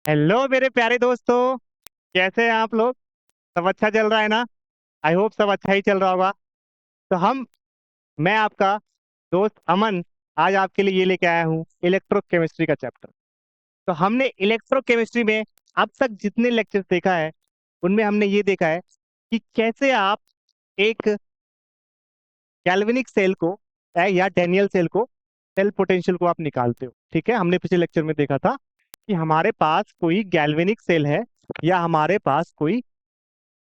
Hello मेरे प्यारे दोस्तों। कैसे हैं आप लोग? सब अच्छा चल रहा है ना? आई होप सब अच्छा ही चल रहा होगा। तो मैं आपका दोस्त अमन आज आपके लिए ये लेके आया हूँ इलेक्ट्रोकेमिस्ट्री का चैप्टर। तो हमने इलेक्ट्रोकेमिस्ट्री में अब तक जितने लेक्चर्स देखा है उनमें हमने ये देखा है कि कैसे आप एक गैल्वेनिक सेल को या डेनियल सेल को सेल पोटेंशियल को आप निकालते हो। ठीक है, हमने पिछले लेक्चर में देखा था कि हमारे पास कोई गैल्वेनिक सेल है या हमारे पास कोई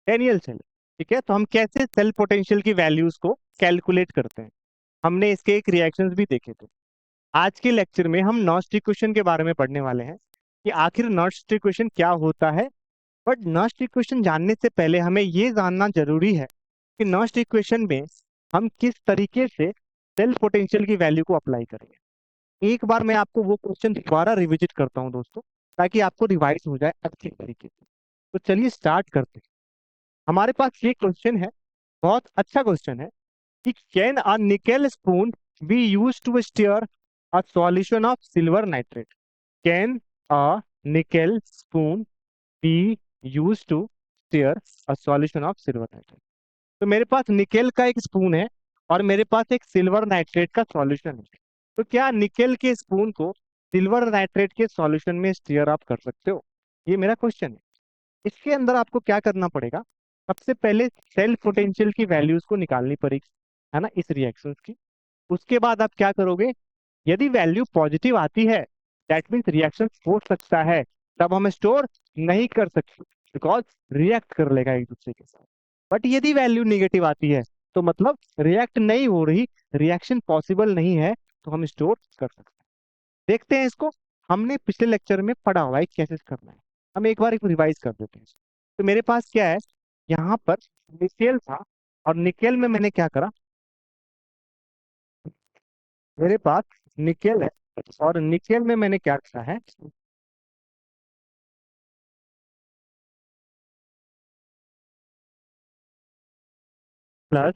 डेनियल सेल। ठीक है, तो हम कैसे सेल पोटेंशियल की वैल्यूज को कैलकुलेट करते हैं, हमने इसके एक रिएक्शंस भी देखे थे। आज के लेक्चर में हम नॉन इक्वेशन के बारे में पढ़ने वाले हैं कि आखिर नॉन इक्वेशन क्या होता है। बट नॉन इक्वेशन जानने से पहले हमें ये जानना जरूरी है कि नॉन इक्वेशन में हम किस तरीके से सेल पोटेंशियल की वैल्यू को अप्लाई करेंगे। एक बार मैं आपको वो क्वेश्चन दोबारा रिविजिट करता हूँ दोस्तों, ताकि आपको रिवाइज हो जाए अच्छे तरीके से। तो चलिए स्टार्ट करते हैं। हमारे पास ये क्वेश्चन है, बहुत अच्छा क्वेश्चन है कि can a nickel spoon be use to stir a solution of silver nitrate. Can a nickel spoon be use to stir a solution of silver nitrate. तो मेरे पास निकेल का एक स्पून है और मेरे पास एक सिल्वर नाइट्रेट का सॉल्यूशन है। तो क्या निकेल के स्पून को सिल्वर नाइट्रेट के सॉल्यूशन में स्टीयर आप कर सकते हो? ये मेरा क्वेश्चन है। इसके अंदर आपको क्या करना पड़ेगा? सबसे पहले सेल पोटेंशियल की वैल्यूज को निकालनी पड़ेगी, है ना, इस रिएक्शन की। उसके बाद आप क्या करोगे? यदि वैल्यू पॉजिटिव आती है दैट मीन्स रिएक्शन हो सकता है, तब हम स्टोर नहीं कर सकते बिकॉज रिएक्ट कर लेगा एक दूसरे के साथ। बट यदि वैल्यू निगेटिव आती है तो मतलब रिएक्ट नहीं हो रही, रिएक्शन पॉसिबल नहीं है, तो हम स्टोर कर सकते हैं। देखते हैं इसको। हमने पिछले लेक्चर में पढ़ा हुआ है कैसे करना है, हम एक बार रिवाइज कर देते हैं। तो मेरे पास क्या है, यहाँ पर निकेल था और निकेल में मैंने क्या करा, मेरे पास निकेल है और निकेल में मैंने क्या करा है, प्लस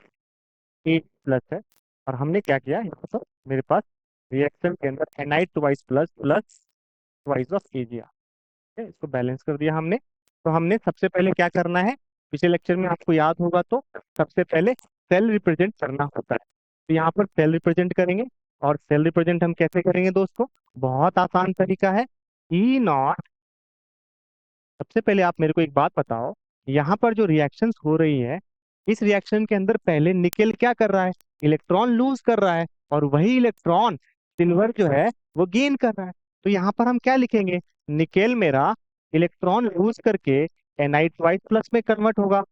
ए प्लस है। और हमने क्या किया यहाँ पर, मेरे पास रिएक्शन के अंदर N I twice plus plus twice of AG है, इसको बैलेंस कर दिया हमने। तो हमने सबसे पहले क्या करना है, पिछले लेक्चर में आपको याद होगा तो सबसे पहले सेल रिप्रेजेंट करना होता है। तो यहाँ पर सेल रिप्रेजेंट करेंगे। और सेल रिप्रेजेंट हम कैसे करेंगे दोस्तों? बहुत आसान तरीका है। ई नॉट, सबसे पहले आप मेरे को एक बात बताओ, यहाँ पर जो रिएक्शंस हो रही है इस रिएक्शन के अंदर पहले निकेल क्या कर रहा है? इलेक्ट्रॉन लूज कर रहा है, और वही इलेक्ट्रॉन सिल्वर जो है वो गेन कर रहा है। तो यहाँ पर हम क्या लिखेंगे? निकेल मेरा इलेक्ट्रॉन लूज करके Na2+ प्लस में कन्वर्ट होगा,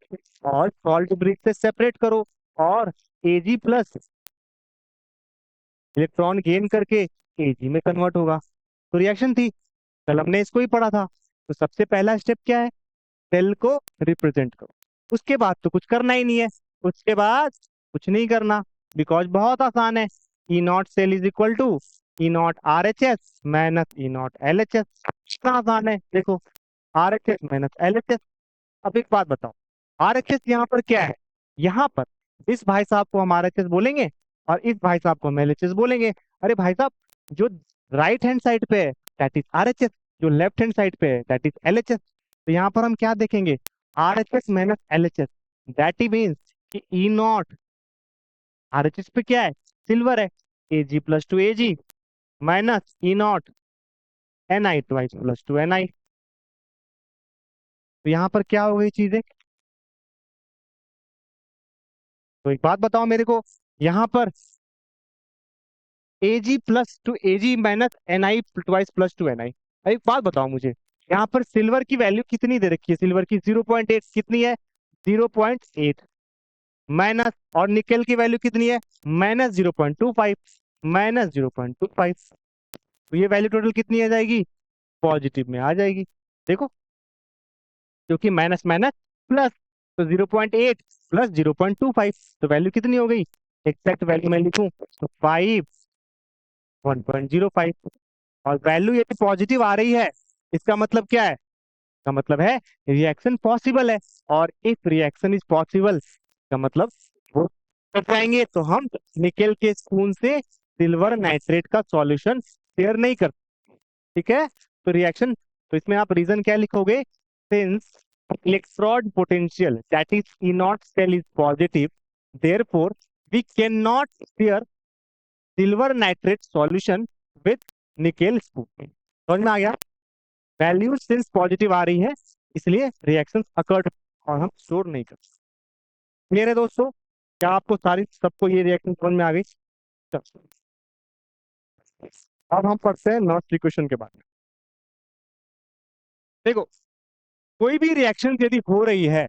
और सॉल्ट ब्रिज से सेपरेट करो, और Ag प्लस इलेक्ट्रॉन गेन करके Ag में कन्वर्ट होगा। तो रिएक्शन थी, कल हमने इसको ही पढ़ा था। तो सबसे पहला स्टेप क्या है? सेल को रिप्रेजेंट करो। उसके बाद तो कुछ करना ही नहीं है, उसके बाद कुछ नहीं करना, बिकॉज बहुत आसान है। E not cell is equal to E naught R H S minus E naught L H S. कितना आसान है देखो, R H S minus L H S. अब एक बात बताओ, आर एच एस यहाँ पर क्या है? यहाँ पर इस भाई साहब को हम आर एच एस बोलेंगे और इस भाई साहब को हम एल एच एस बोलेंगे। अरे भाई साहब, जो राइट हैंड साइड पे है that is R H S, जो लेफ्ट हैंड साइड पे है that is L H S. तो यहाँ पर हम क्या देखेंगे? R H S minus L H S, that ही मीन्स कि E naught R H S पे क्या है? सिल्वर है, A G plus two A G minus E naught N I twice plus two N I. तो यहाँ पर क्या हो गई चीजें? तो एक बात बताओ मेरे को, यहाँ पर ए G plus two A G minus N I twice plus two N आई। एक बात बताओ मुझे, यहाँ पर सिल्वर की वैल्यू कितनी दे रखी है? सिल्वर की 0.8 कितनी है? 0.8 माइनस, और निकेल की वैल्यू कितनी है? -0.25 -0.25। तो ये वैल्यू टोटल कितनी आ जाएगी? पॉजिटिव में आ जाएगी। देखो, क्योंकि माइनस माइनस प्लस, तो 0.8 प्लस 0.25, तो वैल्यू कितनी हो गई? एग्जैक्ट वैल्यू मैं लिखूं तो 5 1.05। और वैल्यू यदि पॉजिटिव आ रही है इसका मतलब क्या है? इसका मतलब है रिएक्शन पॉसिबल है। और इफ रिएक्शन इज पॉसिबल का मतलब वो कर पाएंगे, तो हम निकेल के स्पून से सिल्वर नाइट्रेट का सॉल्यूशन शेयर नहीं कर, ठीक है? तो रिएक्शन, तो इसमें आप रीजन क्या लिखोगे, since electrode potential that is E not cell is positive therefore we can not stir silver nitrate solution with nickel spoon. समझ में आ गया? वैल्यू सिंस पॉजिटिव आ रही है इसलिए रिएक्शन अकर्ड और हम स्टोर नहीं कर सकते। क्लियर है दोस्तों? क्या आपको सारी सबको ये रिएक्शन समझ में आ गई? चलो, अब हम पढ़ते हैं नॉट इक्वेशन के बारे में। देखो, कोई भी रिएक्शन यदि हो रही है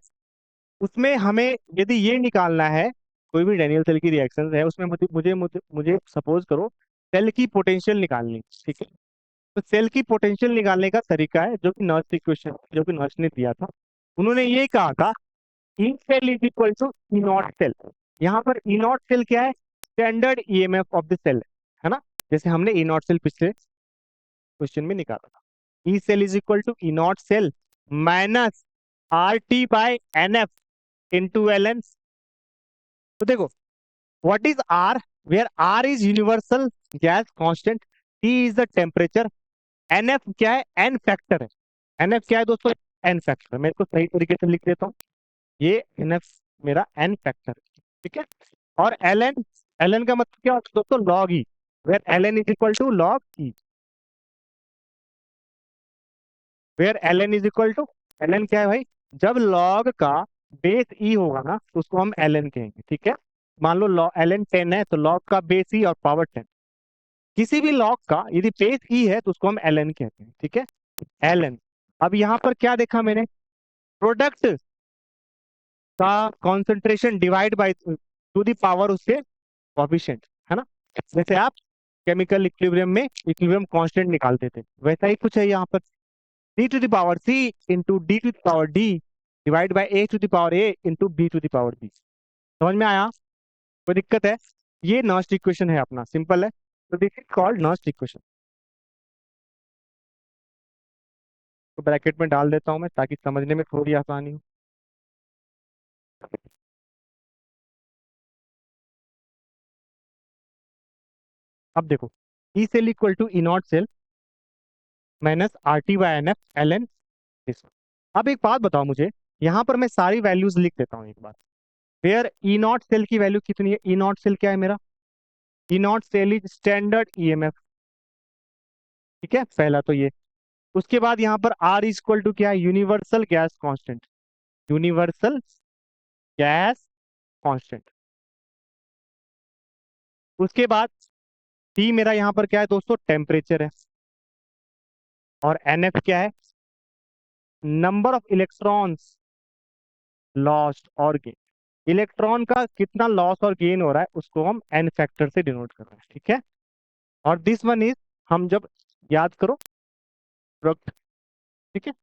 उसमें हमें यदि ये निकालना है, कोई भी डेनियल सेल की रिएक्शन है उसमें मुझे मुझे मुझे, मुझे सपोज करो सेल की पोटेंशियल निकालनी, ठीक है? तो सेल की पोटेंशियल निकालने का तरीका है जो कि नॉट इक्वेशन जो कि नॉट ने दिया था। उन्होंने ये कहा था E cell is equal to E not cell. यहाँ पर ई नॉट सेल क्या है? Standard EMF of the cell है ना, जैसे हमने ई नॉट सेल पिछले क्वेश्चन में निकाला था। E cell is equal to E not cell minus R T by N F into L N. तो देखो, what is R? Where R is universal gas constant, T is the temperature, N F क्या है? N factor है। N F क्या है दोस्तों? N factor. मैं इसको सही तरीके से लिख देता हूँ, ये एन एफ मेरा एन फैक्टर है, ठीक है? और एल एन, एल एन का मतलब क्या होता है दोस्तों? Log E, where L N is equal to log E. Where L N is equal to, L N क्या है भाई? जब लॉग का बेस ई होगा ना तो उसको हम एल एन कहेंगे, ठीक है? मान लो लॉग एल एन 10 है तो लॉग का बेस ई और पावर 10। किसी भी लॉग का यदि बेस ई है तो उसको हम एल एन कहते हैं, ठीक है? L N. अब यहाँ पर क्या देखा मैंने? प्रोडक्ट का concentration divide by to the power उसके कोफिशिएंट, है ना? जैसे आप केमिकल इक्विलिब्रियम में इक्विलिब्रियम कांस्टेंट निकालते थे, वैसा ही कुछ है यहाँ पर। D to the power C into D to the power D divide by A to the power A into B to the power B. समझ में आया? कोई दिक्कत है? ये नॉस्ट इक्वेशन है अपना, सिंपल है। तो दिस इज कॉल्ड नॉस्ट इक्वेशन। तो ब्रैकेट में डाल देता हूं मैं ताकि समझने में थोड़ी आसानी हो। अब देखो, E cell equal to E not cell minus R T by N F L N. अब एक बात बताओ मुझे, यहाँ पर मैं सारी वैल्यूज लिख देता हूँ एक बार। वेयर ई नॉट सेल की वैल्यू कितनी है? ई नॉट सेल क्या है मेरा? E not cell is standard EMF, ठीक है? पहला तो ये। उसके बाद यहाँ पर आर इज इक्वल टू क्या है? Universal gas constant, universal gas constant. उसके बाद टी मेरा यहाँ पर क्या है दोस्तों? टेम्परेचर है। और एन एफ क्या है? नंबर ऑफ इलेक्ट्रॉन्स लॉस्ट और गेन। इलेक्ट्रॉन का कितना लॉस और गेन हो रहा है उसको हम एन फैक्टर से डिनोट कर रहे हैं, ठीक है? और दिस वन इज, हम जब याद करो प्रोडक्ट, ठीक है?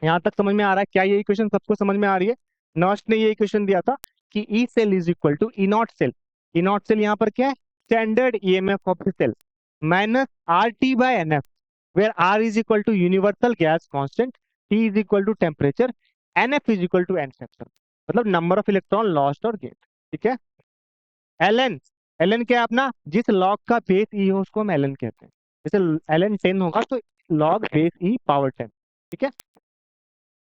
यहां तक समझ में आ रहा है क्या? ये इक्वेशन सबको समझ में आ रही है? नॉस्ट ने ये इक्वेशन दिया था कि E cell is equal to E not cell. E not cell यहाँ पर क्या है? Standard EMF of the cell minus R T by N F, where R is equal to universal gas constant, T is equal to temperature, N F is equal to N factor, मतलब number of electron lost और get, ठीक है? L N, L N क्या है अपना? जिस log का base ई हो उसको हम एल एन कहते हैं। जैसे एल एन 10 होगा तो लॉग बेस ई पावर 10, ठीक है?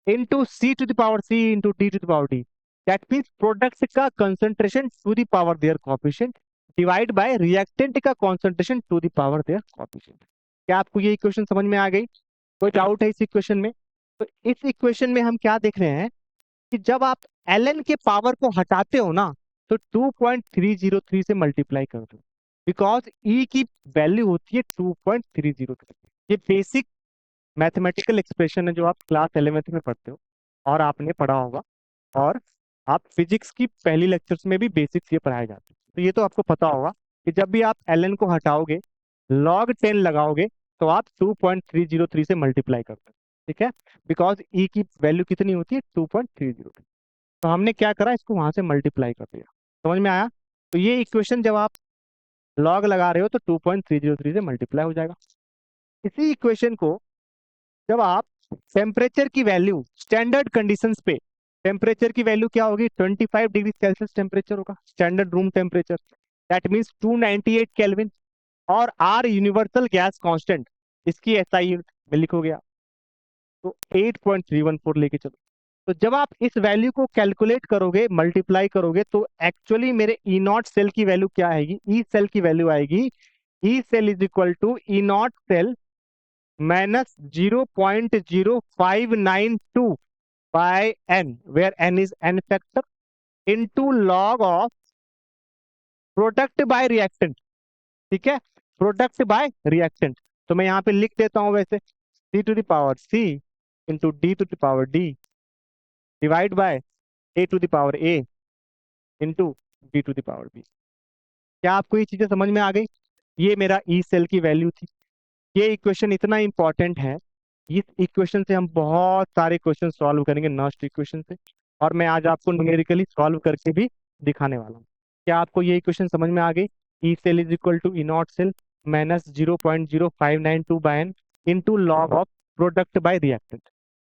Into C to the power C into D to the power D, that means product का concentration to the power their coefficient divide by reactant का concentration to the power their coefficient. क्या आपको ये equation समझ में आ गई? कोई डाउट है इस इक्वेशन में? तो इस इक्वेशन में हम क्या देख रहे हैं कि जब आप एल एन के पावर को हटाते हो ना तो 2.303 से मल्टीप्लाई कर दो, बिकॉज ई की वैल्यू होती है 2.303। ये बेसिक मैथमेटिकल एक्सप्रेशन है जो आप क्लास 11th में पढ़ते हो और आपने पढ़ा होगा, और आप फिजिक्स की पहली लेक्चर्स में भी बेसिक्स ये पढ़ाए जाते हैं। तो ये तो आपको पता होगा कि जब भी आप एल एन को हटाओगे लॉग 10 लगाओगे तो आप 2.303 से मल्टीप्लाई करते हो, ठीक है? बिकॉज ई की वैल्यू कितनी होती है? 2.303। तो हमने क्या करा, इसको वहां से मल्टीप्लाई कर दिया। समझ में आया? तो ये इक्वेशन जब आप लॉग लगा रहे हो तो 2.303 से मल्टीप्लाई हो जाएगा। इसी इक्वेशन को जब आप टेम्परेचर की वैल्यू स्टैंडर्ड कंडीशंस पे, टेम्परेचर की वैल्यू क्या होगी? 25 डिग्री सेल्सियस टेम्परेचर होगा standard room temperature, that means 298 kelvin. और आर यूनिवर्सल गैस कांस्टेंट, इसकी एसआई यूनिट में लिखोगे आप, तो 8.314 लेके चलो। तो जब आप इस वैल्यू को कैलकुलेट करोगे, मल्टीप्लाई करोगे, तो एक्चुअली मेरे ई नॉट सेल की वैल्यू क्या आएगी? ई सेल की वैल्यू आएगी, E cell is equal to E not cell minus 0.0592 by N, where N is N factor, into log of product by reactant. ठीक है, प्रोडक्ट बाय रिएक्टेंट। तो मैं यहाँ पे लिख देता हूं वैसे, C to the power C into D to the power D divide by A to the power A into B to the power B. क्या आपको ये चीजें समझ में आ गई? ये मेरा ई सेल की वैल्यू थी। ये इक्वेशन इतना इंपॉर्टेंट है, इस इक्वेशन से हम बहुत सारे क्वेश्चन सॉल्व करेंगे, नॉस्ट इक्वेशन से, और मैं आज आपको न्यूमेरिकली सॉल्व करके भी दिखाने वाला हूँ। क्या आपको ये इक्वेशन समझ में आ गई? E cell is equal to E not cell minus 0.0592 by N into log of product by reactant.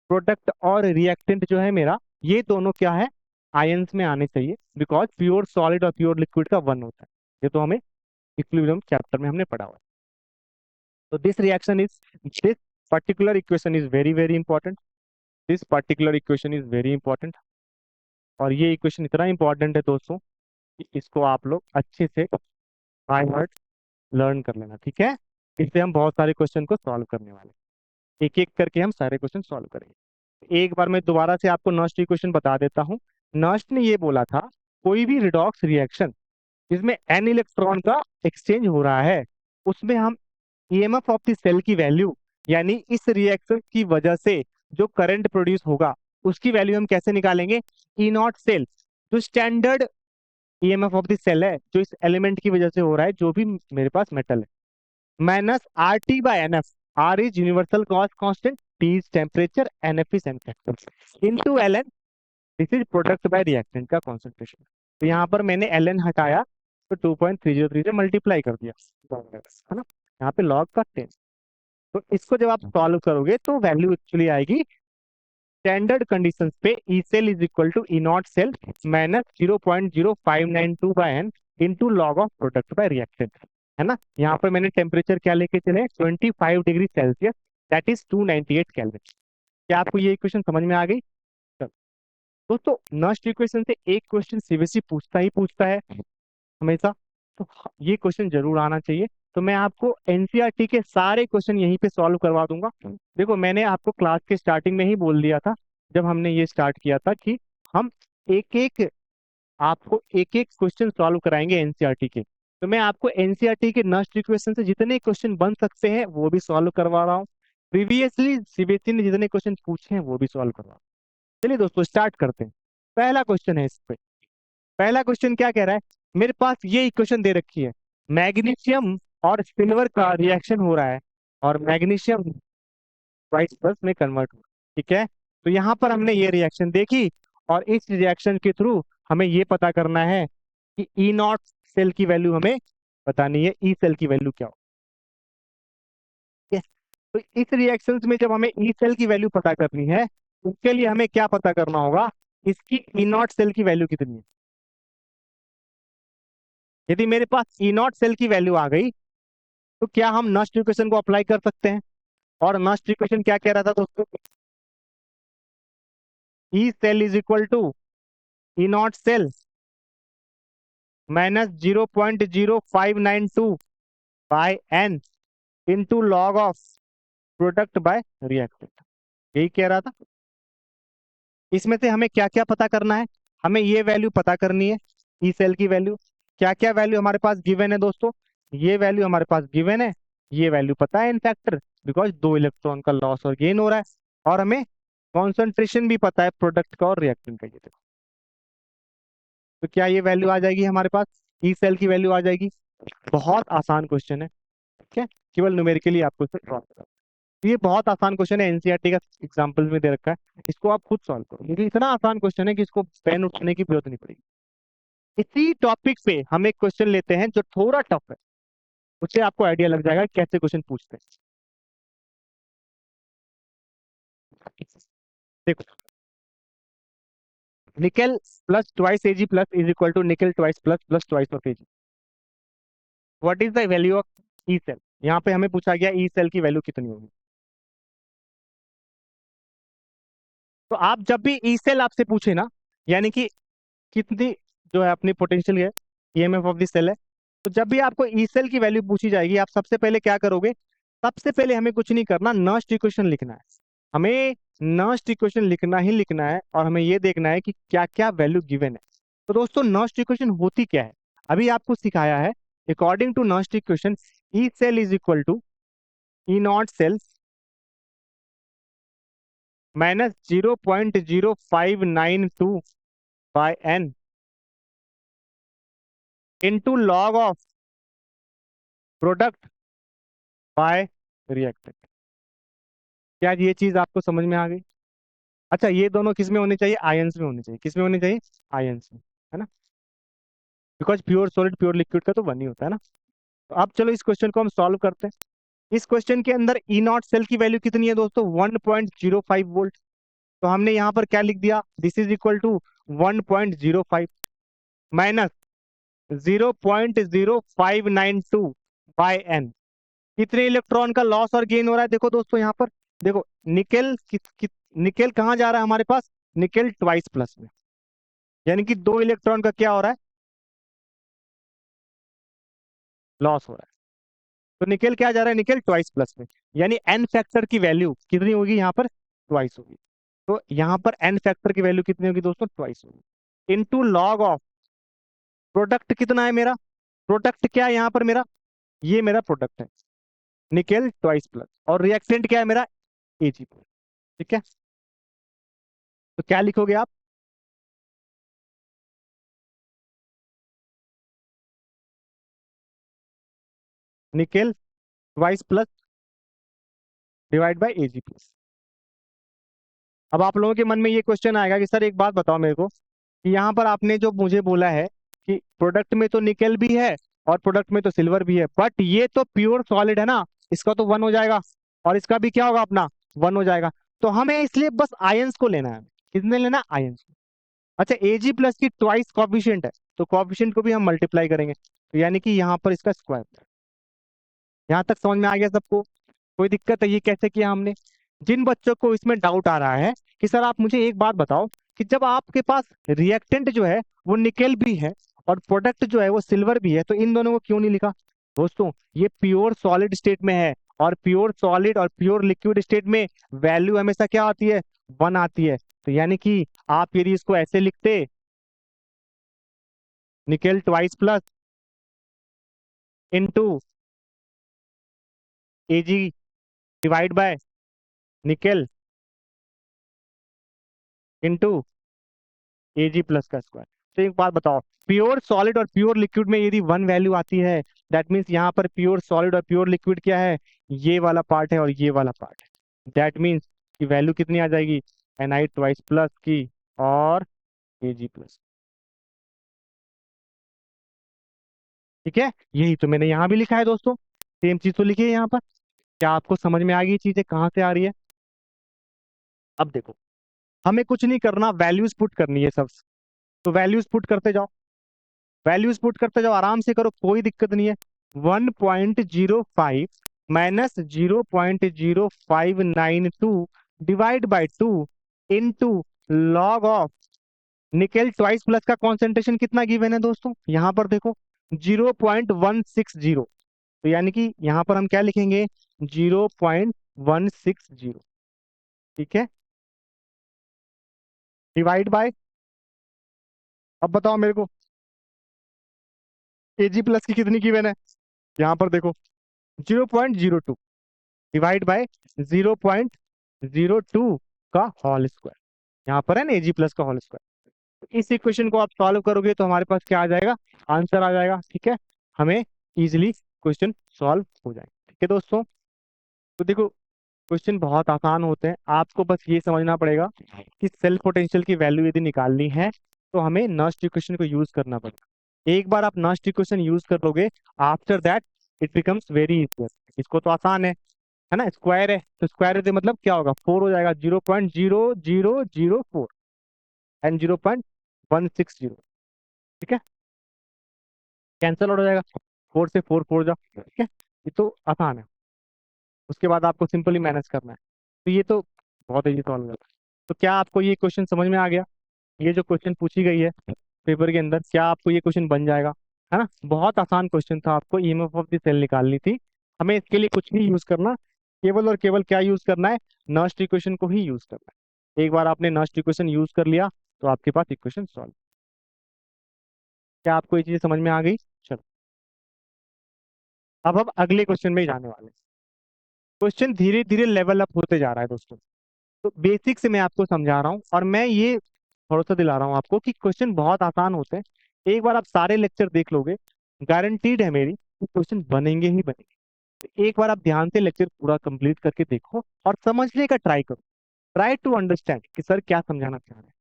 Product और रिएक्टेंट जो है मेरा, ये दोनों क्या है? आयंस में आने चाहिए, बिकॉज प्योर सॉलिड और प्योर लिक्विड का वन होता है। ये तो हमें इक्विलिब्रियम चैप्टर में हमने पढ़ा हुआ है। तो this reaction is, this particular equation is very very important, this particular equation is very important। और ये इक्वेशन इतना इंपॉर्टेंट है दोस्तों कि इसको आप लोग अच्छे से बाय हार्ट लर्न कर लेना, ठीक है? इससे हम बहुत सारे क्वेश्चन को सॉल्व करने वाले हैं। एक एक करके हम सारे क्वेश्चन सॉल्व करेंगे। एक बार मैं दोबारा से आपको नॉस्ट इक्वेशन बता देता हूँ। नॉस्ट ने ये बोला था, कोई भी रिडॉक्स रिएक्शन जिसमें एन इलेक्ट्रॉन का एक्सचेंज हो रहा है, उसमें हम ईएमएफ ऑफ द सेल की वैल्यू, यानी इस रिएक्शन की वजह से जो करंट प्रोड्यूस होगा उसकी वैल्यू हम कैसे निकालेंगे? ई नॉट सेल, जो standard EMF of the cell है, जो इस एलिमेंट की वजह से हो रहा है, जो भी मेरे पास मेटल है, minus R T by N F. R is universal cost constant, T is temperature, N F is N factor, into L N, this is product by reactant का कॉन्सेंट्रेशन। तो यहाँ पर मैंने एल एन हटाया, तो 2.303 से multiply कर दिया, है ना? यहाँ पे लॉग का 10। तो इसको जब आप सॉल्व करोगे तो वैल्यू एक्चुअली आएगी स्टैंडर्ड कंडीशंस पे, E cell is equal to E not cell minus 0.0592 by N into log of product by reactant, है ना? यहाँ पर मैंने टेम्परेचर क्या लेके चले? 25 degree Celsius, that is 298 kelvin. क्या आपको ये इक्वेशन समझ में आ गई? दोस्तों नॉस्ट इक्वेशन से एक क्वेश्चन सीबीएसई पूछता ही पूछता है हमेशा, तो ये क्वेश्चन जरूर आना चाहिए। तो मैं आपको एनसीईआरटी के सारे क्वेश्चन यहीं पे सॉल्व करवा दूंगा। देखो मैंने आपको क्लास के स्टार्टिंग में ही बोल दिया था, जब हमने ये स्टार्ट किया था, कि हम एक एक आपको एक एक क्वेश्चन सॉल्व कराएंगे एनसीईआरटी के। तो मैं आपको एनसीईआरटी के नॉस्ट इक्वेशन से जितने क्वेश्चन बन सकते हैं वो भी सॉल्व करवा रहा हूँ। प्रीवियसली सीबीएसई ने जितने क्वेश्चन पूछे हैं वो भी सॉल्व करवा। चलिए दोस्तों स्टार्ट करते हैं। पहला क्वेश्चन है इस पे। पहला क्वेश्चन क्या कह रहा है? मेरे पास ये इक्वेशन दे रखी है, मैग्नीशियम और सिल्वर का रिएक्शन हो रहा है और मैग्नीशियम वाइट प्लस में कन्वर्ट हुआ, ठीक है? तो यहाँ पर हमने ये रिएक्शन देखी, और इस रिएक्शन के थ्रू हमें ये पता करना है कि ई नॉट सेल की वैल्यू हमें बतानी है, ई सेल की वैल्यू क्या हो। yes। तो इस रिएक्शन में जब हमें ई सेल की वैल्यू पता करनी है, उसके लिए हमें क्या पता करना होगा? इसकी ई नॉट सेल की वैल्यू कितनी है। यदि मेरे पास ई नॉट सेल की वैल्यू आ गई, तो क्या हम नॉस्ट इक्वेशन को अप्लाई कर सकते हैं? और नॉस्ट इक्वेशन क्या कह रहा था दोस्तों? E cell is equal to E not cell minus 0.0592 by N into log of product by reactant, यही कह रहा था। इसमें से हमें क्या क्या पता करना है? हमें ये वैल्यू पता करनी है, ई सेल की वैल्यू। क्या क्या वैल्यू हमारे पास गिवन है दोस्तों? ये वैल्यू हमारे पास गिवन है, ये वैल्यू पता है इन फैक्टर, बिकॉज 2 इलेक्ट्रॉन का लॉस और गेन हो रहा है, और हमें कॉन्सेंट्रेशन भी पता है प्रोडक्ट का और रिएक्टेंट का। ये देखो, तो क्या ये वैल्यू आ जाएगी हमारे पास? ई सेल की वैल्यू आ जाएगी। बहुत आसान क्वेश्चन है, ठीक है? केवल न्यूमेरिकली आपको इसे ड्रॉ करना है। तो ये बहुत आसान क्वेश्चन है, एनसीईआरटी का एग्जाम्पल में दे रखा है, इसको आप खुद सॉल्व करो, क्योंकि इतना आसान क्वेश्चन है कि इसको पेन उठाने की जरूरत नहीं पड़ेगी। इसी टॉपिक पे हम एक क्वेश्चन लेते हैं जो थोड़ा टफ है, उससे आपको आइडिया लग जाएगा कैसे क्वेश्चन पूछते हैं। देखो, nickel plus twice AG plus is equal to nickel twice plus plus twice of AG. What is the value of E cell? यहाँ पे हमें पूछा गया ई सेल की वैल्यू कितनी होगी। तो आप जब भी ई सेल आपसे पूछे ना, यानी कि कितनी जो है अपनी पोटेंशियल है, ईएमएफ ऑफ द सेल है, तो जब भी आपको ई सेल की वैल्यू पूछी जाएगी, आप सबसे पहले क्या करोगे? सबसे पहले हमें कुछ नहीं करना, नस्ट इक्वेशन लिखना है। हमें नस्ट इक्वेशन लिखना ही लिखना है, और हमें ये देखना है कि क्या क्या वैल्यू गिवन है। तो दोस्तों नस्ट इक्वेशन होती क्या है, अभी आपको सिखाया है। According to Nernst equation, E cell is equal to E not cell minus 0.0592 by N into log of product by reactant. क्या ये चीज आपको समझ में आ गई? अच्छा, ये दोनों किस में होने चाहिए? आयंस में होने चाहिए। किस में होने चाहिए? आयंस में, है ना? Because pure solid pure liquid का तो वन ही होता है ना। तो अब चलो इस क्वेश्चन को हम सॉल्व करते हैं। इस क्वेश्चन के अंदर ई नॉट सेल की वैल्यू कितनी है दोस्तों? 1.05 वोल्ट। तो हमने यहाँ पर क्या लिख दिया? This is equal to 1.05 minus 0.0592 by N. कितने इलेक्ट्रॉन का लॉस और गेन हो रहा है? देखो दोस्तों यहाँ पर, देखो निकेल निकेल कहाँ जा रहा है हमारे पास? निकेल ट्वाइस प्लस में, यानी कि 2 इलेक्ट्रॉन का क्या हो रहा है? लॉस हो रहा है। तो निकेल क्या जा रहा है? निकेल ट्वाइस प्लस में, यानी एन फैक्टर की वैल्यू कितनी होगी यहाँ पर? ट्वाइस होगी। तो यहाँ पर एन फैक्टर की वैल्यू कितनी होगी दोस्तों? ट्वाइस होगी। इनटू लॉग ऑफ प्रोडक्ट कितना है मेरा? प्रोडक्ट क्या है यहाँ पर मेरा? ये मेरा प्रोडक्ट है, निकेल ट्वाइस प्लस, और रिएक्टेंट क्या है मेरा? एजी प्लस। ठीक है, तो क्या लिखोगे आप? Nickel twice plus divide by AG plus. अब आप लोगों के मन में ये क्वेश्चन आएगा कि सर एक बात बताओ मेरे को, कि यहाँ पर आपने जो मुझे बोला है कि प्रोडक्ट में तो निकेल भी है और प्रोडक्ट में तो सिल्वर भी है, बट ये तो प्योर सॉलिड है ना, इसका तो वन हो जाएगा, और इसका भी क्या होगा अपना? वन हो जाएगा। तो हमें इसलिए बस आयंस को लेना है। कितने लेना? आयंस। अच्छा, एजी प्लस की ट्वाइस कॉफिशिएंट है, तो कॉफिशिएंट को भी हम मल्टीप्लाई करेंगे, तो यानी कि यहाँ पर इसका स्क्वायर। यहाँ तक समझ में आ गया सबको? कोई दिक्कत है? ये कैसे किया हमने? जिन बच्चों को इसमें डाउट आ रहा है कि सर आप मुझे एक बात बताओ, कि जब आपके पास रिएक्टेंट जो है वो निकेल भी है और प्रोडक्ट जो है वो सिल्वर भी है, तो इन दोनों को क्यों नहीं लिखा? दोस्तों ये प्योर सॉलिड स्टेट में है, और प्योर सॉलिड और प्योर लिक्विड स्टेट में वैल्यू हमेशा क्या आती है? वन आती है। तो यानी कि आप यदि इसको ऐसे लिखते, nickel twice plus into AG divide by nickel into AG plus का स्क्वायर। तो एक बात बताओ, प्योर सॉलिड और प्योर लिक्विड में यदि वन वैल्यू आती है, दैट मीन्स यहाँ पर प्योर सॉलिड और प्योर लिक्विड क्या है? ये वाला पार्ट है और ये वाला पार्ट है। दैट मीन्स की वैल्यू कितनी आ जाएगी? एनआई ट्वाइस प्लस की और एजी प्लस। ठीक है, यही तो मैंने यहाँ भी लिखा है दोस्तों, सेम चीज तो लिखी है यहाँ पर। क्या आपको समझ में आ गई चीजें कहाँ से आ रही है? अब देखो, हमें कुछ नहीं करना, वैल्यूज पुट करनी है सब। तो वैल्यूज पुट करते जाओ, वैल्यूज पुट करते जाओ, आराम से करो, कोई दिक्कत नहीं है। 1.05 minus 0.0592 divide by 2 into log of nickel twice plus का कॉन्सेंट्रेशन कितना गिवन है दोस्तों? यहां पर देखो 0.160। तो यानी कि यहां पर हम क्या लिखेंगे? 0.160। ठीक है, डिवाइड बाय, अब बताओ मेरे को एजी प्लस की कितनी गिवन है? यहां पर देखो 0.02 डिवाइड बाय 0.02 का होल स्क्वायर। यहाँ पर है ना एजी प्लस का होल स्क्वायर। तो इस इक्वेशन को आप सॉल्व करोगे तो हमारे पास क्या आ जाएगा? आंसर आ जाएगा। ठीक है, हमें इजिली क्वेश्चन सॉल्व हो जाएगा। ठीक है दोस्तों, तो देखो क्वेश्चन बहुत आसान होते हैं, आपको बस ये समझना पड़ेगा कि सेल्फ पोटेंशियल की वैल्यू यदि निकालनी है तो हमें नस्ट इक्वेशन को यूज करना पड़ेगा। एक बार आप नस्ट इक्वेशन यूज कर लोगे, after that it becomes very easy. इसको तो आसान है ना, स्क्वायर है तो स्क्वायर है तो मतलब क्या होगा? 4 हो जाएगा, 0.0004 एंड 0.160। ठीक है, कैंसल हो जाएगा, 4 से 4 4 जाओ। ठीक है, ये तो आसान है। उसके बाद आपको सिंपली मैनेज करना है, तो ये तो बहुत इजी सॉल्व है। तो क्या आपको ये क्वेश्चन समझ में आ गया? ये जो क्वेश्चन पूछी गई है पेपर के अंदर, क्या आपको ये क्वेश्चन बन जाएगा? है ना, बहुत आसान क्वेश्चन था, आपको ईएमएफ ऑफ द सेल निकालनी थी। हमें इसके लिए कुछ नहीं यूज करना, केवल और केवल क्या यूज करना है, नॉस्ट इक्वेशन को ही यूज करना है। एक बार आपने नॉस्ट इक्वेशन यूज कर लिया तो आपके पास इक्वेशन सॉल्व। क्या आपको ये चीज समझ में आ गई? चलो, अब हम अगले क्वेश्चन में ही जाने वाले हैं। क्वेश्चन धीरे धीरे लेवल अप होते जा रहा है दोस्तों। तो बेसिक से मैं आपको समझा रहा हूँ, और मैं ये भरोसा दिला रहा हूँ आपको कि क्वेश्चन बहुत आसान होते हैं। एक बार आप सारे लेक्चर देख लोगे, गारंटीड है मेरी कि क्वेश्चन बनेंगे ही बनेंगे। तो एक बार आप ध्यान से लेक्चर पूरा कंप्लीट करके देखो और समझने का ट्राई करो। ट्राई टू अंडरस्टैंड कि सर क्या समझाना चाह रहे हैं।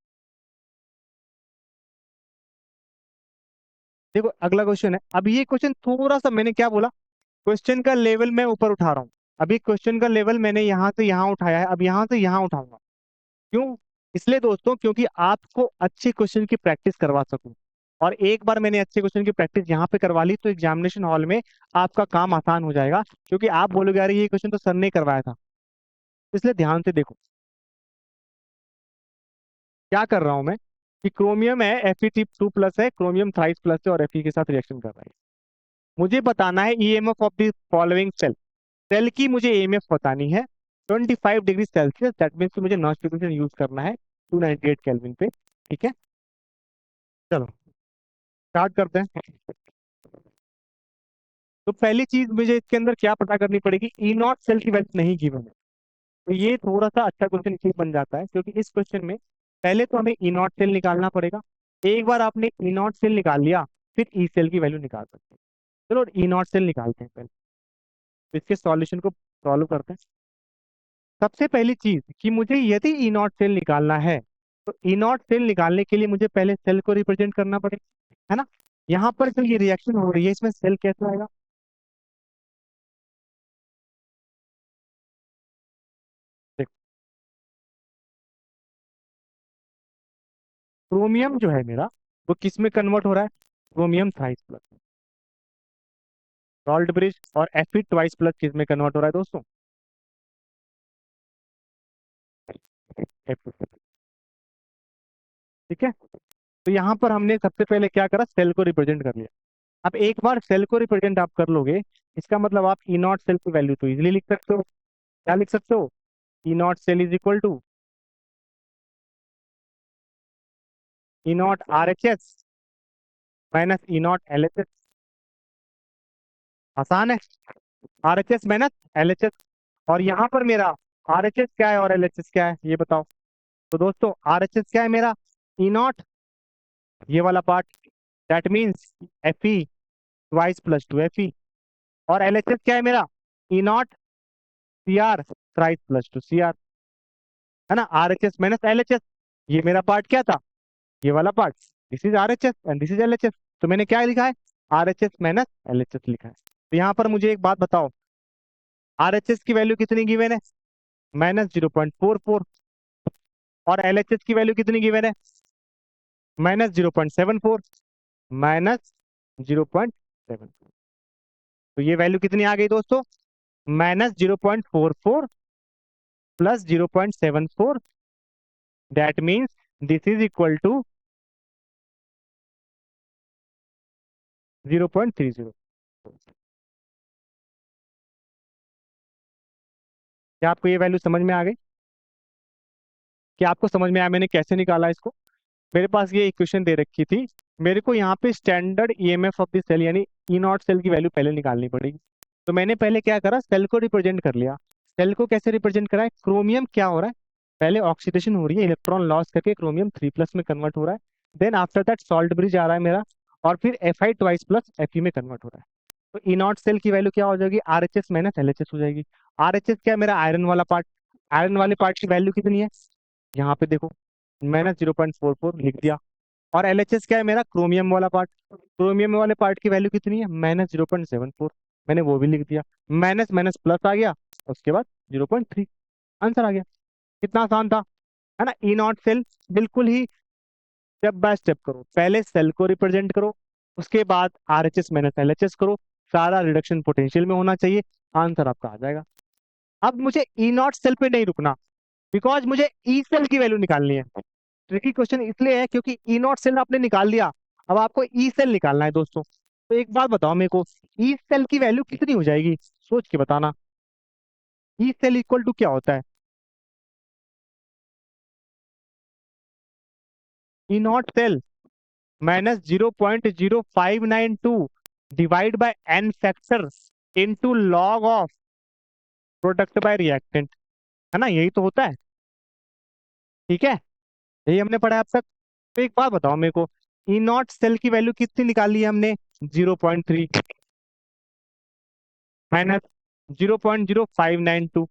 देखो अगला क्वेश्चन है। अब ये क्वेश्चन थोड़ा सा, मैंने क्या बोला, क्वेश्चन का लेवल मैं ऊपर उठा रहा हूँ। अभी क्वेश्चन का लेवल मैंने यहाँ से यहाँ उठाया है, अब यहाँ से यहाँ उठाऊंगा। क्यों? इसलिए दोस्तों, क्योंकि आपको अच्छे क्वेश्चन की प्रैक्टिस करवा सकूं। और एक बार मैंने अच्छे क्वेश्चन की प्रैक्टिस यहाँ पे करवा ली तो एग्जामिनेशन हॉल में आपका काम आसान हो जाएगा, क्योंकि आप बोलोगे अरे ये क्वेश्चन तो सर ने करवाया था। इसलिए ध्यान से देखो क्या कर रहा हूं मैं, कि क्रोमियम है, Fe2+ है, क्रोमियम थ्राइस प्लस है और Fe के साथ रिएक्शन कर रहा है। मुझे बताना है EMF of the following cell. Cell की मुझे ईएमएफ बतानी है 25 डिग्री सेल्सियस, दैट मीन्स मुझे नॉइस डिफरेंशियल यूज करना है 298 केल्विन पे। ठीक है, चलो स्टार्ट करते हैं। तो पहली चीज मुझे इसके अंदर क्या पता करनी पड़ेगी, ई नॉट सेल की वैल्यू नहीं गिवन है। तो ये थोड़ा सा अच्छा क्वेश्चन इसलिए बन जाता है क्योंकि इस क्वेश्चन में पहले तो हमें ई नॉट सेल निकालना पड़ेगा। एक बार आपने ई नॉट सेल निकाल लिया, फिर ई सेल की वैल्यू निकाल सकते हैं। चलो ई नॉट सेल निकालते हैं पहले, तो इसके सॉल्यूशन को सॉल्व करते हैं। सबसे पहली चीज कि मुझे यदि ई नॉट सेल निकालना है, तो ई नॉट सेल निकालने के लिए मुझे पहले सेल को रिप्रेजेंट करना पड़ेगा, है ना। यहाँ पर जो ये रिएक्शन हो रही है इसमें सेल कैसे आएगा? देखो, क्रोमियम जो है मेरा, वो किस में कन्वर्ट हो रहा है, chromium thrice plus, salt bridge. और Fe2+ किस में कन्वर्ट हो रहा है दोस्तों, Fe। ठीक है, तो यहाँ पर हमने सबसे पहले क्या करा, सेल को रिप्रेजेंट कर लिया। अब एक बार सेल को रिप्रेजेंट आप कर लोगे, इसका मतलब आप ई नॉट सेल की वैल्यू तो इजिली लिख सकते हो। क्या लिख सकते हो, E not cell is equal to E naught R H S minus E naught L H S. आसान है, R H S minus L H S. और यहाँ पर मेरा आर एच एस क्या है और एल एच एस क्या है ये बताओ। तो दोस्तों आर एच एस क्या है मेरा, ई नॉट, ये वाला part, that means Fe twice plus two Fe। और एल एच एस क्या है मेरा, E naught C R thrice plus two C R, है ना। R H S minus L H S, ये मेरा पार्ट क्या था, ये वाला part. This is R H S and this is L H S. तो मैंने क्या लिखा है, R H S minus L H S लिखा है। तो यहाँ पर मुझे एक बात बताओ, आर एच एस की वैल्यू कितनी गिवन है, -0.44। और एल एच एस की वैल्यू कितनी गिवन है, -0.74, -0.74। तो ये वैल्यू कितनी आ गई दोस्तों, -0.44 plus 0.74, that means this is equal to 0.30। क्या आपको ये वैल्यू समझ में आ गई? क्या आपको समझ में आया मैंने कैसे निकाला इसको? मेरे पास ये इक्वेशन दे रखी थी, मेरे को यहाँ पे standard EMF of the cell यानी ई नॉट सेल की वैल्यू पहले निकालनी पड़ेगी। तो मैंने पहले क्या करा, सेल को रिप्रेजेंट कर लिया। सेल को कैसे रिप्रेजेंट करा है, क्रोमियम क्या हो रहा है, पहले ऑक्सीडेशन हो रही है, इलेक्ट्रॉन लॉस करके क्रोमियम 3+ में कन्वर्ट हो रहा है। Then after that salt bridge आ रहा है मेरा, और फिर Fi2+ Fe में कन्वर्ट हो रहा है। तो ई नॉट सेल की वैल्यू क्या हो जाएगी, are H S minus L H S हो जाएगी। आर एच एस क्या है मेरा, आयरन वाला पार्ट। आयरन वाले पार्ट की वैल्यू कितनी है, यहाँ पे देखो, -0.44 लिख दिया। और एलएचएस क्या है मेरा, क्रोमियम वाला पार्ट। क्रोमियम वाले पार्ट की वैल्यू कितनी है, -0.74, मैंने वो भी लिख दिया। माइनस माइनस प्लस आ गया, उसके बाद 0.3, आंसर आ गया। कितना आसान था, है ना। ई नॉट सेल बिल्कुल ही स्टेप बाय स्टेप करो, पहले सेल को रिप्रेजेंट करो, उसके बाद are H S minus L H S करो, सारा रिडक्शन पोटेंशियल में होना चाहिए, आंसर आपका आ जाएगा। अब मुझे ई नॉट सेल पे नहीं रुकना, बिकॉज मुझे ई सेल की वैल्यू निकालनी है। ट्रिकी क्वेश्चन इसलिए है क्योंकि ई नॉट सेल आपने निकाल दिया, अब आपको ई सेल निकालना है दोस्तों। तो एक बात बताओ मेरे को, ई सेल की वैल्यू कितनी हो जाएगी, सोच के बताना। ई सेल इक्वल टू क्या होता है? E not cell minus 0.0592 divide by N factor into log of product by reactant, है ना, यही तो होता है। ठीक है, यही हमने पढ़ा है अब तक। तो एक बात बताओ मेरे को, ई नॉट सेल की वैल्यू कितनी निकाली है हमने? 0.3 माइनस 0.0592।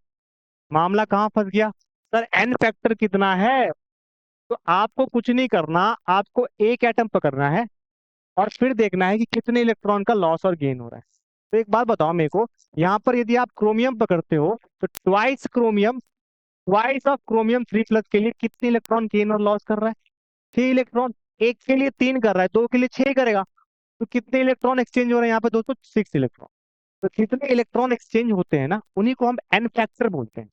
मामला कहाँ फंस गया सर? एन फैक्टर कितना है? तो आपको कुछ नहीं करना, आपको एक एटम पकड़ना है और फिर देखना है कि कितने इलेक्ट्रॉन का लॉस और गेन हो रहा है। तो एक बात बताओ मेरे को, यहाँ पर यदि आप क्रोमियम पकड़ते हो तो twice chromium, twice of chromium 3+ के लिए कितने इलेक्ट्रॉन गेन और लॉस कर रहा है? 6 इलेक्ट्रॉन। एक के लिए 3 कर रहा है, 2 के लिए 6 करेगा। तो कितने इलेक्ट्रॉन एक्सचेंज हो रहे हैं यहाँ पे दोस्तों? 6 इलेक्ट्रॉन। तो कितने इलेक्ट्रॉन एक्सचेंज होते हैं ना, उन्हीं को हम एन फैक्टर बोलते हैं।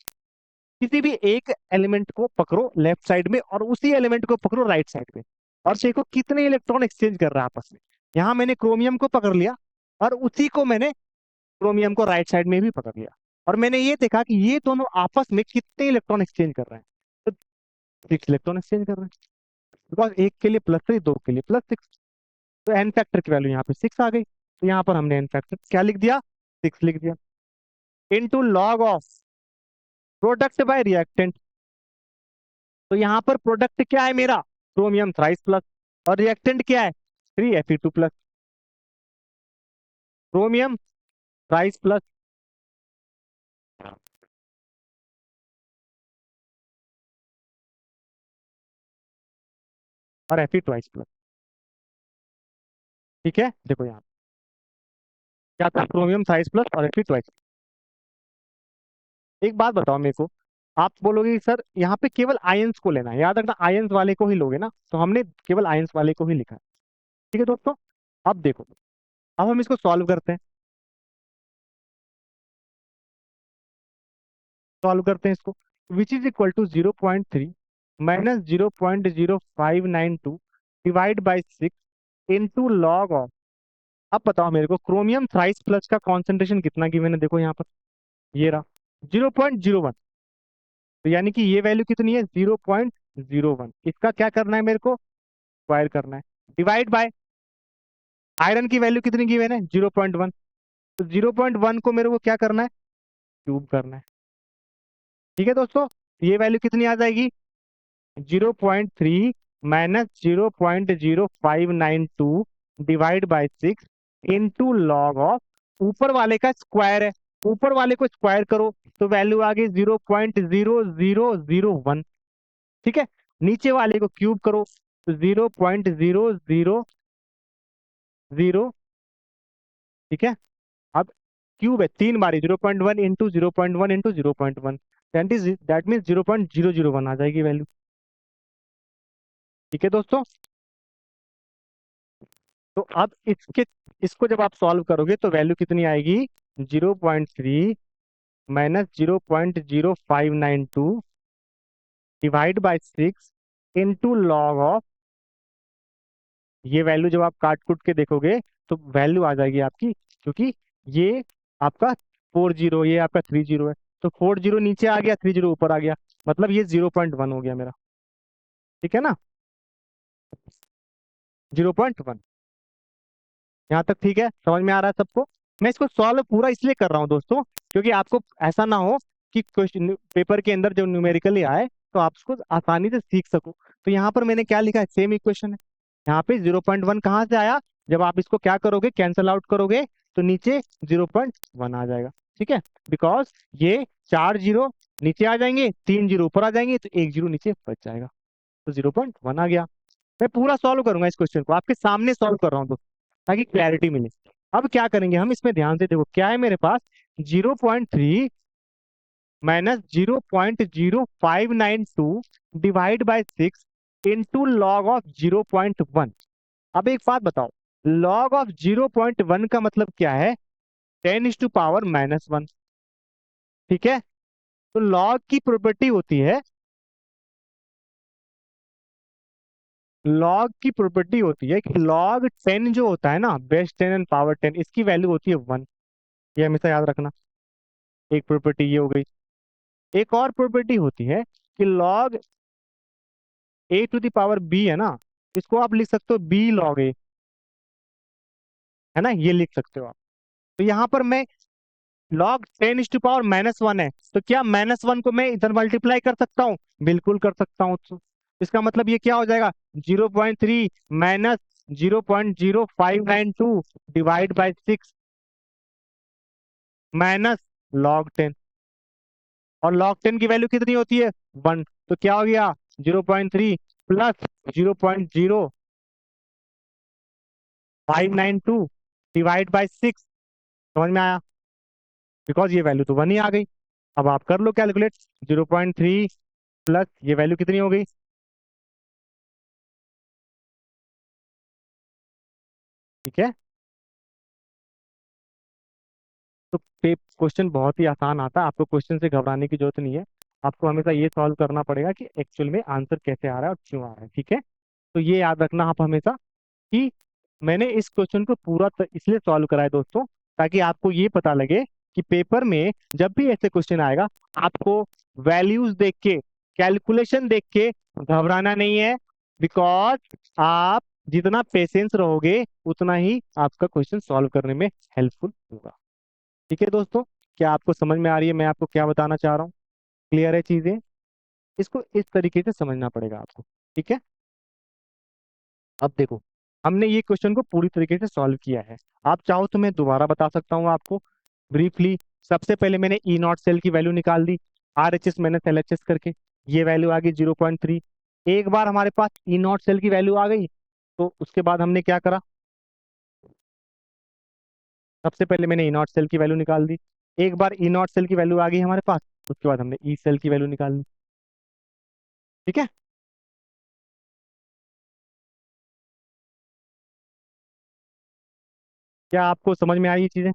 किसी भी एक एलिमेंट को पकड़ो लेफ्ट साइड में और उसी एलिमेंट को पकड़ो राइट साइड में, और देखो कितने इलेक्ट्रॉन एक्सचेंज कर रहा है आपस में। यहाँ मैंने क्रोमियम को पकड़ लिया और उसी को मैंने क्रोमियम को राइट साइड में भी पकड़ लिया, और मैंने ये देखा कि ये दोनों आपस में कितने इलेक्ट्रॉन एक्सचेंज कर रहे हैं। तो 6 इलेक्ट्रॉन एक्सचेंज कर रहे हैं, बिकॉज एक के लिए +3, 2 के लिए +6। तो एन फैक्टर की वैल्यू यहाँ पे 6 आ गई। तो यहाँ पर हमने एन फैक्टर क्या लिख दिया? 6 लिख दिया। Into log of product by reactant. तो यहाँ पर प्रोडक्ट क्या है मेरा? Chromium thrice plus. और रिएक्टेंट क्या है? 3Fe2+। क्रोमियम थ्राइस प्लस और Fe2+। ठीक है, देखो यहाँ क्या था? क्रोमियम थ्राइस प्लस और Fe2। एक बात बताओ मेरे को, आप बोलोगे कि सर यहाँ पे केवल आयंस को लेना है, याद रखना आयंस वाले को ही लोगे ना, तो हमने केवल आयंस वाले को ही लिखा है। ठीक है दोस्तों, अब देखो, अब हम इसको सॉल्व करते हैं। सॉल्व करते हैं इसको, which is equal to 0.3 minus 0.0592 divide by 6 into log of. अब बताओ मेरे को, क्रोमियम थ्राइस प्लस का कॉन्सेंट्रेशन कितना गिवन है? देखो यहाँ पर ये रहा 0.01। तो यानी कि ये वैल्यू कितनी है? 0.01। इसका क्या करना है मेरे को? स्क्वायर करना है। डिवाइड बाय आयरन की वैल्यू कितनी गिवन है? 0.1। तो 0.1 को मेरे को क्या करना है? क्यूब करना है। ठीक है दोस्तों, ये वैल्यू कितनी आ जाएगी? 0.3 minus 0.0592 divide by 6 into log of, ऊपर वाले का स्क्वायर है, ऊपर वाले को स्क्वायर करो तो वैल्यू आ गई 0.0001। ठीक है, नीचे वाले को क्यूब करो तो 0.0000। ठीक है, अब क्यूब है 3 बारी, 0.1 इंटू 0.1 इंटू 0.1, दैट मीन 0.001 आ जाएगी वैल्यू। ठीक है दोस्तों, तो अब इसको जब आप सॉल्व करोगे तो वैल्यू कितनी आएगी? 0.3 minus 0.0592 divide by 6 into log of, ये वैल्यू जब आप काट कुट के देखोगे तो वैल्यू आ जाएगी आपकी, क्योंकि ये आपका 40, ये आपका 30 है, तो 40 नीचे आ गया, 30 ऊपर आ गया, मतलब ये 0.1 हो गया मेरा। ठीक है ना, 0.1। यहाँ तक ठीक है, समझ में आ रहा है सबको? मैं इसको सॉल्व पूरा इसलिए कर रहा हूँ दोस्तों, क्योंकि आपको ऐसा ना हो कि क्वेश्चन पेपर के अंदर जो न्यूमेरिकली आए तो आप उसको आसानी से सीख सको। तो यहाँ पर मैंने क्या लिखा है? सेम इक्वेशन है। यहाँ पे 0.1 कहाँ से आया? जब आप इसको क्या करोगे, कैंसल आउट करोगे तो नीचे 0.1 आ जाएगा। ठीक है, बिकॉज ये 4 0 नीचे आ जाएंगे, 3 0 ऊपर आ जाएंगे, तो 1 0 नीचे बच जाएगा, तो 0.1 आ गया। मैं पूरा सॉल्व करूंगा इस क्वेश्चन को, आपके सामने सॉल्व कर रहा हूँ दोस्तों, ताकि क्लैरिटी मिले। अब क्या करेंगे हम, इसमें ध्यान से देखो क्या है मेरे पास? 0.3 minus 0.0592 divide by 6 into log of 0.1। अब एक बात बताओ, लॉग ऑफ 0.1 का मतलब क्या है? 10⁻⁻1। ठीक है, तो लॉग की प्रॉपर्टी होती है लॉग की प्रॉपर्टी होती है कि लॉग 10 जो होता है ना, बेस 10 एंड पावर 10, इसकी वैल्यू होती है 1। ये हमेशा याद रखना। एक प्रॉपर्टी ये हो गई। एक और प्रॉपर्टी होती है कि log A to the power B है ना, इसको आप लिख सकते हो बी लॉग ए, है ना, ये लिख सकते हो आप। तो यहाँ पर मैं लॉग 10 इज टू पावर -1 है, तो क्या -1 को मैं इधर मल्टीप्लाई कर सकता हूँ? बिल्कुल कर सकता हूँ। तो इसका मतलब ये क्या हो जाएगा, 0.3 minus 0.0592 divide by 6 minus log 10। और log 10 की वैल्यू कितनी होती है? 1। तो क्या हो गया, 0.3 प्लस 0.0592 डिवाइड बाई 6। समझ में आया? बिकॉज ये वैल्यू तो 1 ही आ गई। अब आप कर लो कैलकुलेट। 0.3 प्लस ये वैल्यू कितनी हो गई? ठीक है। तो क्वेश्चन बहुत ही आसान आता है, आपको क्वेश्चन से घबराने की जरूरत नहीं है। आपको हमेशा ये सॉल्व करना पड़ेगा कि एक्चुअल में आंसर कैसे आ रहा है और क्यों आ रहा है। ठीक है। तो ये याद रखना आप हमेशा कि मैंने इस क्वेश्चन को पूरा इसलिए सॉल्व करा है दोस्तों, ताकि आपको ये पता लगे कि पेपर में जब भी ऐसे क्वेश्चन आएगा, आपको वैल्यूज देख के, कैलकुलेशन देख के घबराना नहीं है। बिकॉज आप जितना पेशेंस रहोगे, उतना ही आपका क्वेश्चन सॉल्व करने में हेल्पफुल होगा। ठीक है दोस्तों, क्या आपको समझ में आ रही है मैं आपको क्या बताना चाह रहा हूँ? क्लियर है चीजें? इसको इस तरीके से समझना पड़ेगा आपको। ठीक है। अब देखो, हमने ये क्वेश्चन को पूरी तरीके से सॉल्व किया है। आप चाहो तो मैं दोबारा बता सकता हूँ आपको ब्रीफली। सबसे पहले मैंने ई नॉट सेल की वैल्यू निकाल दी, R H S minus L H S करके। ये वैल्यू आ गई 0.3। एक बार हमारे पास ई नॉट सेल की वैल्यू आ गई, तो उसके बाद हमने क्या करा, सबसे पहले मैंने ई नॉट सेल की वैल्यू निकाल दी। एक बार ई नॉट सेल की वैल्यू आ गई हमारे पास, उसके बाद हमने ई सेल की वैल्यू निकाल दी। ठीक है। क्या आपको समझ में आई ये चीजें?